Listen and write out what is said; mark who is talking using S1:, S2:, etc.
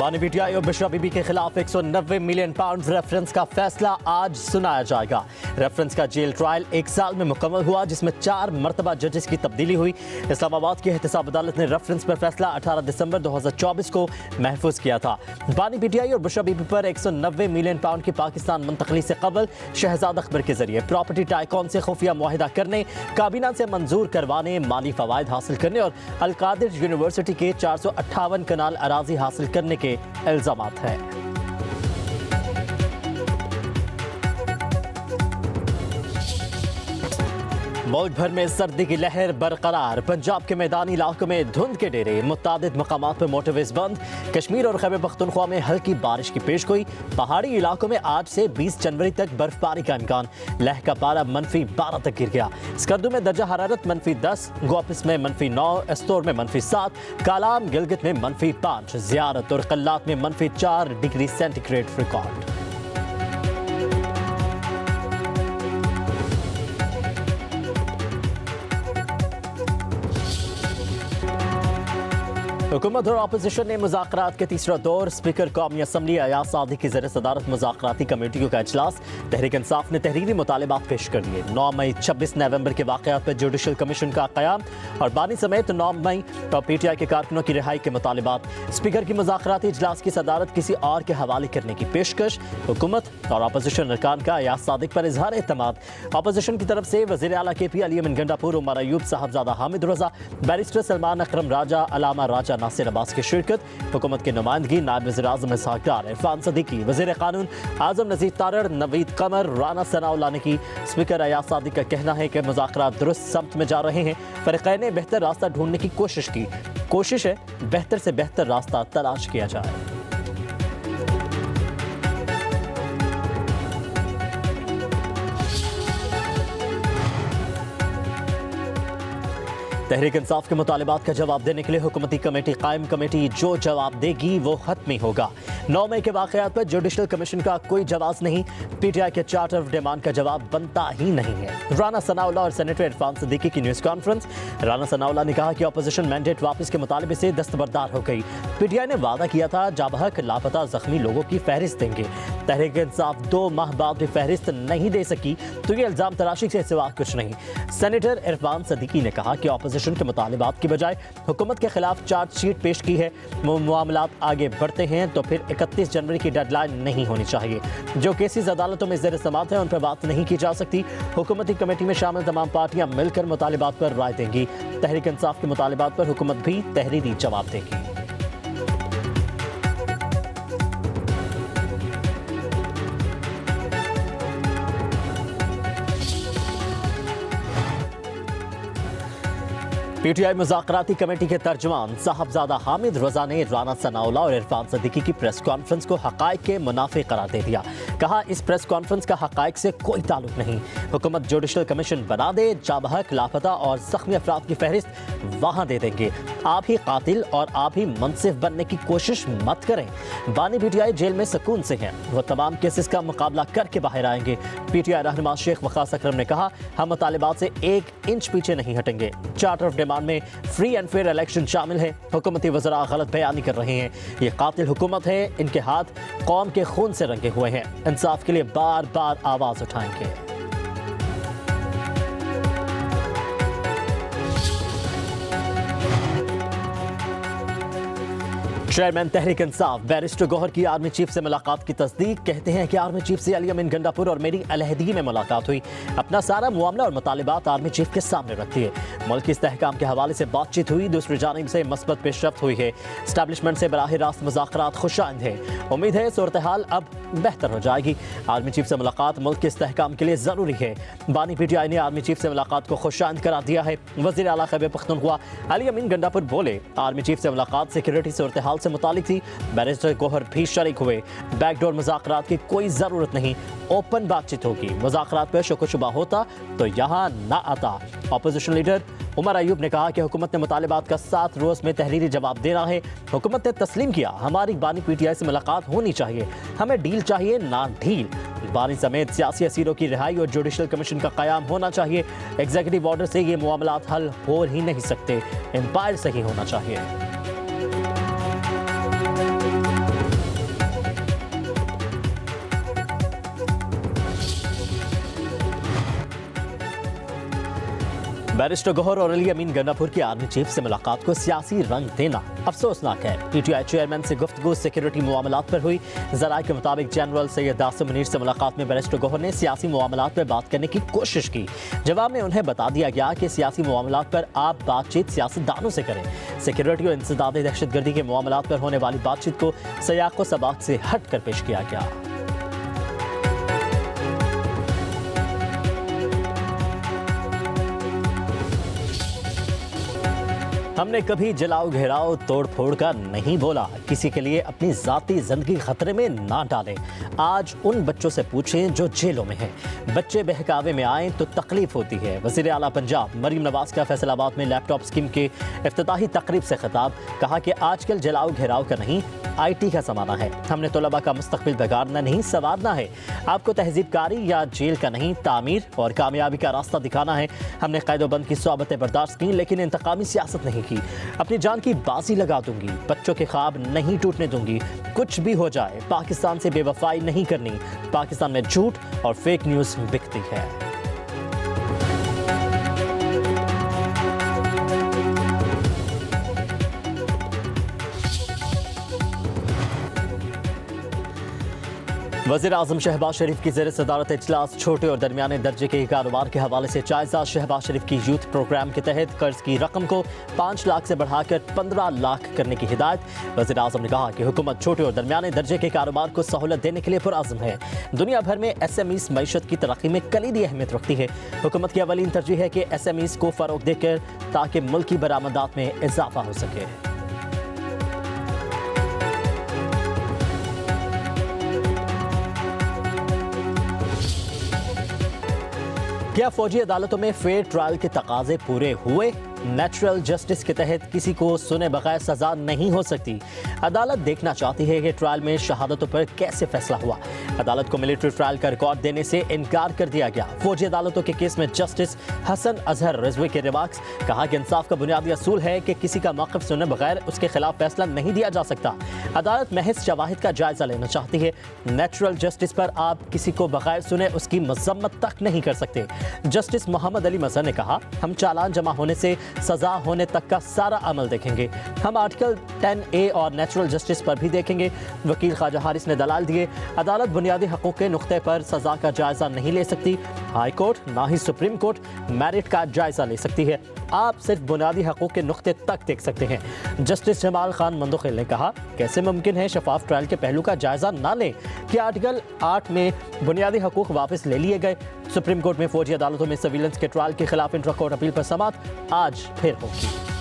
S1: बानी पीटीआई और बिशरा बीबी के खिलाफ 190 मिलियन पाउंड रेफरेंस का फैसला आज सुनाया जाएगा। रेफरेंस का जेल ट्रायल 1 साल में मुकम्मल हुआ, जिसमें 4 मरतबा जजेस की तब्दीली हुई। इस्लामाबाद की एहतसाब अदालत ने रेफरेंस पर फैसला 18 दिसंबर 2024 को महफूज किया था। बानी पीटीआई और बिशरा बीबी पर 190 मिलियन पाउंड की पाकिस्तान मुंतकली से कबल शहजाद अकबर के जरिए प्रॉपर्टी टाइकॉन से खुफिया मुआहिदा करने, काबीना से मंजूर करवाने, माली फवायद हासिल करने और अलकादिर यूनिवर्सिटी के 458 कनाल अराजी हासिल करने के इल्जामात हैं। मुल्क भर में सर्दी की लहर बरकरार। पंजाब के मैदानी इलाकों में धुंध के डेरे, मुतादिद मकामात पर मोटरवेज बंद। कश्मीर और खैबर पख्तूनख्वा में हल्की बारिश की पेशगोई। पहाड़ी इलाकों में आज से 20 जनवरी तक बर्फबारी का इम्कान। लह का पारा -12 तक गिर गया। स्कर्दू में दर्जा हरारत -10, गोपिस में -9, एस्तोर में -7, कालाम गिलगित में -5, ज़ियारत और कल्लात में -4 डिग्री सेंटीग्रेड रिकॉर्ड। हुकूमत और अपोजिशन ने मुज़ाकरात के तीसरा दौर। स्पीकर कौमी असम्बली अयाज सादी की ज़ेर सदारत मुज़ाकराती कमेटियों का इजलास। तहरीक इंसाफ ने तहरीरी मुतालिबात पेश कर दिए। 9 मई 26 नवंबर के वाक़यात पर जुडिशल कमीशन का क़याम और बानी समेत 9 मई और पीटीआई के कारकुनों की रिहाई के मुतालिबात। स्पीकर की मुज़ाकराती इजलास की सदारत किसी और के हवाले करने की पेशकश। हुकूमत और अपोजिशन अरकान का अयाज सादिक पर इजहार एतमाद। अपोजिशन की तरफ से वज़ीर आला KP अली अमीन गंडापुर, उमर अयूब, साहबजादा हामिद रज़ा, बैरिस्टर सलमान अकरम राजा, अलामा राजा नासिर अब्बास की शिरकत। हुकूमत की नुमाइंदगी नायब वज़ीर आज़म इसहाक़ डार, इरफान सदीकी, वज़ीर कानून आज़म नज़ीर तारड़, नवीद कमर, राना सनाउल्लाह ने की। स्पीकर अयाज सादिक का कहना है कि मुज़ाकरात दुरुस्त समत में जा रहे हैं। फ़रीक़ैन ने बेहतर रास्ता ढूंढने की कोशिश है बेहतर से बेहतर रास्ता तलाश किया जाए। तहरीक इंसाफ के मुतालिबात का जवाब देने के लिए हुकूमती कमेटी कायम। कमेटी जो जवाब देगी वो हतमी होगा। 9 मई के वाक़यात पर जुडिशल कमीशन का कोई जवाब नहीं। पीटीआई के चार्टर ऑफ डिमांड का जवाब बनता ही नहीं है। राना सनाउल्लाह और सेनेटर इरफान सदीकी की न्यूज़ कॉन्फ्रेंस। राना सनाउल्लाह ने कहा कि अपोजिशन मैंडेट वापस के मुतालिबे से दस्तबरदार हो गई। पीटीआई ने वादा किया था जाबहक लापता जख्मी लोगों की फहरिस्त देंगे। तहरीक इंसाफ 2 माह बाद भी फहरिस्त नहीं दे सकी तो ये इल्जाम तराशी से सिवा कुछ नहीं। सेनेटर इरफान सदीकी ने कहा कि अपोजिशन के मुतालिबात की बजाय हुकूमत के खिलाफ चार्जशीट पेश की है। मामलात आगे बढ़ते हैं तो फिर 31 जनवरी की डेडलाइन नहीं होनी चाहिए। जो केसेस अदालतों में ज़ेर समाअत है उन पर बात नहीं की जा सकती। हुकूमती कमेटी में शामिल तमाम पार्टियां मिलकर मुतालिबात पर राय देंगी। तहरीक इंसाफ के मुतालिबात पर हुकूमत भी तहरीरी जवाब देगी। पीटीआई मुज़ाकराती कमेटी के तर्जुमान साहबजादा हामिद रज़ा ने राना सनाउल्लाह और इरफान सदीकी की प्रेस कॉन्फ्रेंस को हक़ाइक़ के मुनाफे करार दे दिया। कहा इस प्रेस कॉन्फ्रेंस का हक़ाइक़ से कोई ताल्लुक नहीं। हुकूमत जुडिशल कमीशन बना दे, जाबहक लापता और ज़ख्मी अफराद की फहरिस्त वहाँ दे देंगे। आप ही कातिल और आप ही मुनसिफ बनने की कोशिश मत करें। बानी पीटीआई जेल में सुकून से हैं, वो तमाम केसेस का मुकाबला करके बाहर आएंगे। पीटीआई रहनुमा शेख वक़ास अकरम ने कहा हम मुतालिबात से 1 इंच पीछे नहीं हटेंगे। चार्टर ऑफ डिमांड में फ्री एंड फेयर इलेक्शन शामिल है। हुकूमती वज़रा गलत बयानी कर रहे हैं। ये कातिल हुकूमत है, इनके हाथ कौम के खून से रंगे हुए हैं। इंसाफ के लिए बार बार आवाज उठाएंगे। चेयरमैन तहरीक इंसाफ बैरिस्टर गौहर की आर्मी चीफ से मुलाकात की तस्दीक। कहते हैं कि आर्मी चीफ से अली अमीन गंडापुर और मेरी अलहदगी में मुलाकात हुई। अपना सारा मामला और मुतालिबात आर्मी चीफ के सामने रखती है। मुल्क की इस्तेहकाम के हवाले से बातचीत हुई। दूसरी जानिब से मस्बत पेशरफ्त हुई है। एस्टैब्लिशमेंट से बराह रास्त मुज़ाकरात खुशाइंद है। उम्मीद है सूरत हाल अब बेहतर हो जाएगी। आर्मी चीफ से मुलाकात मुल्क के इस्तेहकाम के लिए ज़रूरी है। बानी पीटीआई ने आर्मी चीफ से मुलाकात को खुशाइंद करार दिया है। वज़ीर आला खैबर पख्तूनख्वा अली अमीन गंडापुर बोले आर्मी चीफ से मुलाकात सिक्योरिटी सूरत हाल से मुतालिक थी। बैरिस्टर गौहर भी शरीक हुए। बैकडोर मुज़ाकरात की कोई ज़रूरत नहीं, ओपन बातचीत होगी। मुज़ाकरात पर शक शुबा होता तो यहाँ ना आता। अपोजिशन लीडर उमर अयूब ने कहा कि हुकूमत ने मुतालिबात का 7 रोज़ में तहरीरी जवाब देना है। हुकूमत ने तस्लीम किया हमारी बानी पीटीआई से मुलाकात होनी चाहिए। हमें डील चाहिए ना ढील। बानी समेत सियासी असीरों की रिहाई और जुडिशल कमीशन का क़याम होना चाहिए। एग्जीक्यूटिव ऑर्डर से ये मामलात हल हो ही नहीं सकते। एम्पायर से ही होना चाहिए। बैरिस्टर गौहर और अली अमीन गंडापुर की आर्मी चीफ से मुलाकात को सियासी रंग देना अफसोसनाक है। पीटीआई चेयरमैन से गुफ्तगू सिक्योरिटी मामलात पर हुई। जराये के मुताबिक जनरल सैयद आसिम मुनीर से मुलाकात में बैरिस्टर गौहर ने सियासी मामलात पर बात करने की कोशिश की। जवाब में उन्हें बता दिया गया कि सियासी मामलात पर आप बातचीत सियासतदानों से करें। सिक्योरिटी और इंसदाद दहशतगर्दी के मामलात पर होने वाली बातचीत को सयाक व सबाक से हट कर पेश किया गया। हमने कभी जलाओ घेराव तोड़ फोड़ का नहीं बोला। किसी के लिए अपनी जाती जिंदगी खतरे में ना डालें। आज उन बच्चों से पूछें जो जेलों में हैं। बच्चे बहकावे में आए तो तकलीफ होती है। वज़ीर आला पंजाब मरीम नवाज का फैसलाबाद में लैपटॉप स्कीम के इफ्तिताही तकरीब से खिताब। कहा कि आजकल जलाओ घेराव का नहीं, IT का ज़माना है। हमने तलबा का मुस्तकबिल बिगाड़ना नहीं, संवारना है। आपको तहजीब कारी या जेल का नहीं, तामीर और कामयाबी का रास्ता दिखाना है। हमने कैदोबंद की सोबतें बर्दाश्त की, लेकिन इंतकामी सियासत नहीं की। अपनी जान की बाजी लगा दूंगी, बच्चों के ख्वाब नहीं टूटने दूंगी। कुछ भी हो जाए, पाकिस्तान से बेवफाई नहीं करनी। पाकिस्तान में झूठ और फेक न्यूज़ बिकती है। वज़ीर आज़म शहबाज शरीफ की ज़ेर सदारत इजलास छोटे और दरमियाने दर्जे के कारोबार के हवाले से जायज़ा। शहबाज शरीफ की यूथ प्रोग्राम के तहत कर्ज की रकम को 5 लाख से बढ़ाकर 15 लाख करने की हिदायत। वज़ीर आज़म ने कहा कि हुकूमत छोटे और दरमियाने दर्जे के कारोबार को सहूलत देने के लिए पुरअज़्म है। दुनिया भर में SMEs मईशत की तरक्की में कलीदी अहमियत रखती है। हुकूमत की अवलीन तरजीह है कि SMEs को फ़रोग़ देकर ताकि मुल्की बरामदात में इजाफा हो सके। क्या फौजी अदालतों में फेयर ट्रायल के तकाजे पूरे हुए? नेचुरल जस्टिस के तहत किसी को सुने बगैर सजा नहीं हो सकती। अदालत देखना चाहती है कि ट्रायल में शहादतों पर कैसे फैसला हुआ। अदालत को मिलिट्री ट्रायल का रिकॉर्ड देने से इनकार कर दिया गया। फौजी अदालतों के केस में जस्टिस हसन अजहर रिजवी के रिमार्क्स। कहा कि इंसाफ का बुनियादी असूल है कि किसी का मौक़िफ़ सुने बगैर उसके खिलाफ फैसला नहीं दिया जा सकता। अदालत महज शवाहिद का जायजा लेना चाहती है। नेचुरल जस्टिस पर आप किसी को बगैर सुने उसकी मजम्मत तक नहीं कर सकते। जस्टिस मोहम्मद अली मजहर ने कहा, हम चालान जमा होने से सजा होने तक का सारा अमल देखेंगे। हम आर्टिकल 10A और नेचुरल जस्टिस पर भी देखेंगे। वकील ख्वाजा हारिस ने दलाल दिए। अदालत बुनियादी हकूक़ के नुक्ते पर सजा का जायजा नहीं ले सकती। हाई कोर्ट ना ही सुप्रीम कोर्ट मेरिट का जायजा ले सकती है। आप सिर्फ बुनियादी हकूक़ के नुक्ते तक देख सकते हैं। जस्टिस जमाल खान मंदोखिल ने कहा, कैसे मुमकिन है शफाफ ट्रायल के पहलू का जायजा ना लें कि आर्टिकल 8 में बुनियादी हकूक़ वापस ले लिए गए। सुप्रीम कोर्ट में फौजी अदालतों में सर्विलेंस के ट्रायल के खिलाफ इंट्रा कोर्ट अपील पर समाअत आज फिर होगी।